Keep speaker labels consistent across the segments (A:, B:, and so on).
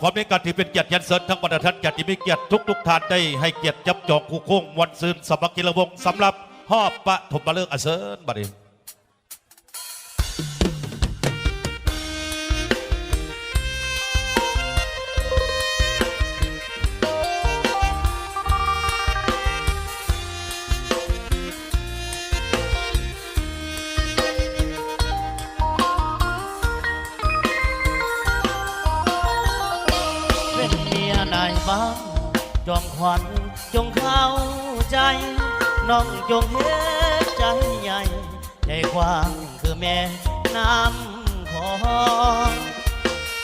A: ผมในการที่เป็นเกียรติยันเสริญทั้งบรรดาท่านเกียรติมีเกียรติทุกท่านได้ให้เกียรติจับจองคู่โค้งวันซืนสมัครกีฬาวงสำหรับหอบปฐมฤกษ์อันเสริญบัดนี้
B: บ้างจอมขวัญจงเข้าใจน้องจงเห็นใจใหญ่ใหญ่กว้างคือแม่น้ำของ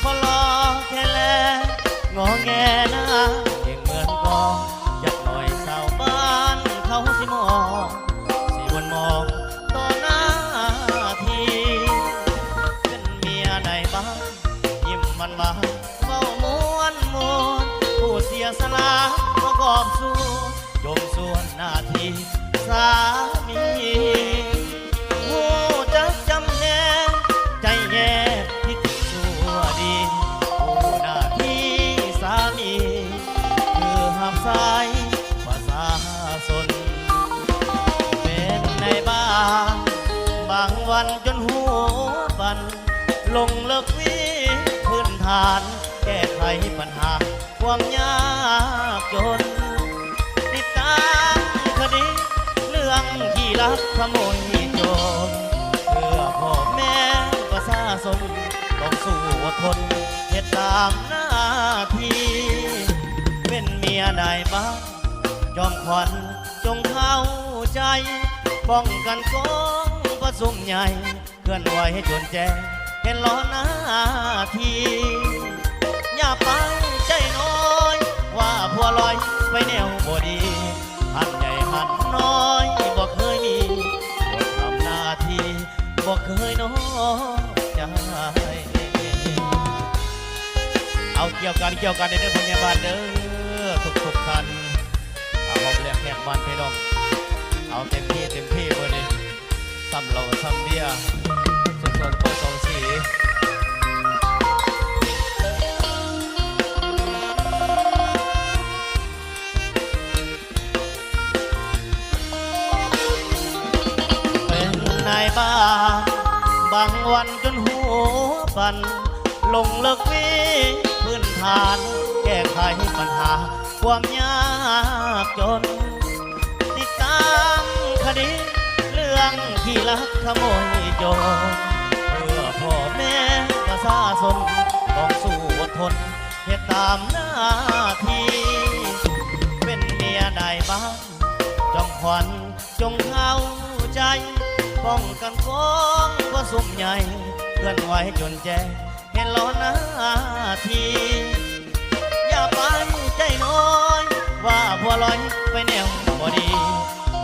B: ขอรอแค่แลงอแงนะเพียงเหมือนกองอยากหน่อยสาวบ้านเขาสิมองสิวนมองต่อหน้าทีเป็นเมียใดบ้างยิ้มมันมาเฝ้ามวนผู้เสียสละประกอบสู้จงส่วนหน้าที่สามีผู้จะจำแนกใจแย่ที่ติดชั่วดีผู้หน้าที่สามีคือห้ามสายประชาชนเป็นในบ้านบางวันจนหัวปันลงเลิกวิพื้นฐานแก้ไขปัญหาความยากจนติดตามคดีเรื่องที่ลักขโมยโจรเพื่อพ่อแม่ประชาชนต้องสู้อดทนเหตุตามหน้าที่เป็นเมียได้บ้างจอมขวัญจงเข้าใจป้องกันกองประสุมใหญ่เคลื่อนไหวให้จนแจ้งเห็นล้อหน้าที่อย่าไปใจน้อยว่าผัวลอยไปแนวบ่ดีหันใหญ่หันน้อยบ่เคยมีบ่ทำหน้าที่บ่เคยน้อยใจเอาเกี่ยวกันในเรื่องพยาบาลเด้อทุกท่านเอาหอบแหลกแหกบ้านไปน้องเอาเต็มที่เบอร์นี้ซ้ำเราซ้ำเบี้ยส่วนโต๊ะสองสีในบ้านบางวันจนหัวปันลงเลิกวิพื้นฐานแก้ไขปัญหาความยากจนติดตามคดีเรื่องที่ลักขโมยโจรเพื่อพ่อแม่ประชาชนต้องสู้อดทนเหตุตามหน้าที่เป็นเมียได้บ้างจอมขวัญจงเข้าใจป้องกันกองว่าสุ่มใหญ่เคลื่อนไหวจนแจ้งเห็นล้อหน้าที่อย่าไปใจน้อยว่าผัวลอยไปแนวบ่ดี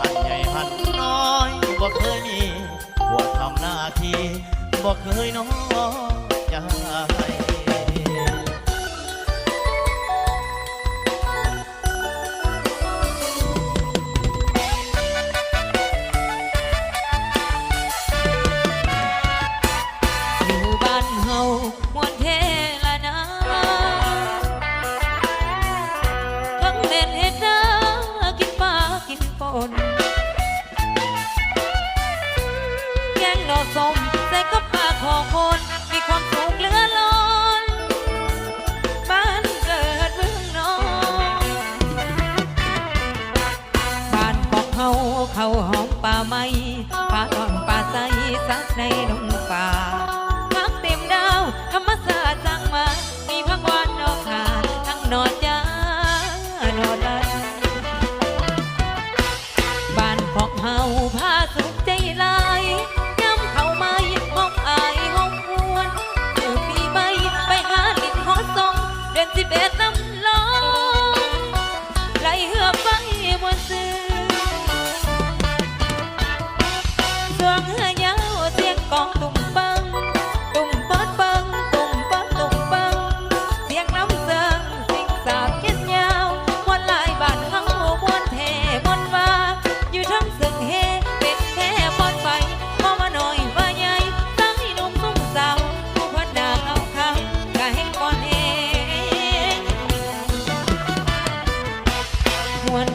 B: หันใหญ่หันน้อยบ่เคยมีผัวทำหน้าที่บ่เคยน้อยใจ
C: มวนเทละนะทั้งเล่นเฮ็ดนากินปลากินปนแกงดอกส้มใส่กับปลาของคนมีความสุขเหลือล้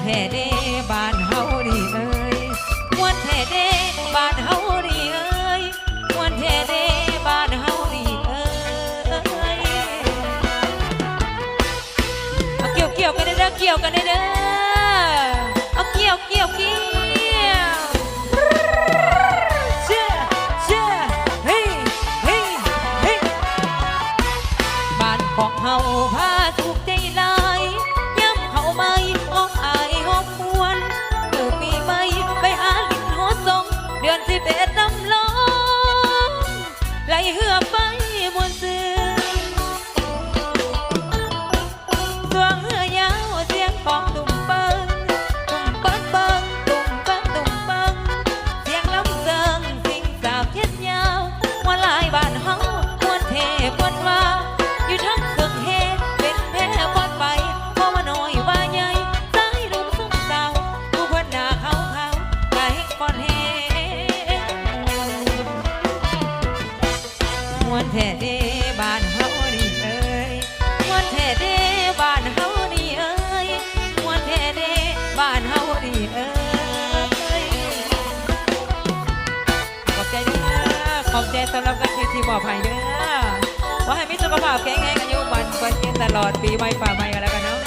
C: ท้เด้บ้านเฮานี่เอ้ยมวนแท้เด้บ้านเฮานี่เอ้ยมวนแท้เด้บ้านเฮานี่เอ้ยเอาเกี่ยวกันเด้อเกี่ยวกันเด้อเอาเกี่ยวเชื่อเฮ้ยบ้านของเฮาพาสุขใจหลายย้ำเขาไม่ออกอายหอบมวนปีใหม่ไปหาลิ้นหอสงเดือน11น้ำลงไหลเหือไปมวนซื่อสวงเหือยาวเสียงของตุ่มเปิ้งเสียงลำเซิงสิ่งสาวเทียนยาวว่าลายบ้านเฮามวนเทมวนว่าอยู่ทั้งเครื่องเฮเป็นแพ้ปอดไปเพราะว่าน้อยว่าใหญ่สายรุมสุ่มสาวผู้เพิ่นหน้าขาวไก่ปอนเฮมวนแท้เด้บ้านเฮานี่เอ้ยมวนแท้เด้บ้านเฮานี่เอ้ยมวนแท้เด้บ้านเฮานี่เอ้ยขอบใจเด้อขอบใจสำหรับการที่มอบให้เด้อขอให้มีสุขภาพแข็งแรงอายุมันกว่าเกินตลอดปีใหม่ฝ่าใหม่กันแล้วกันเนาะ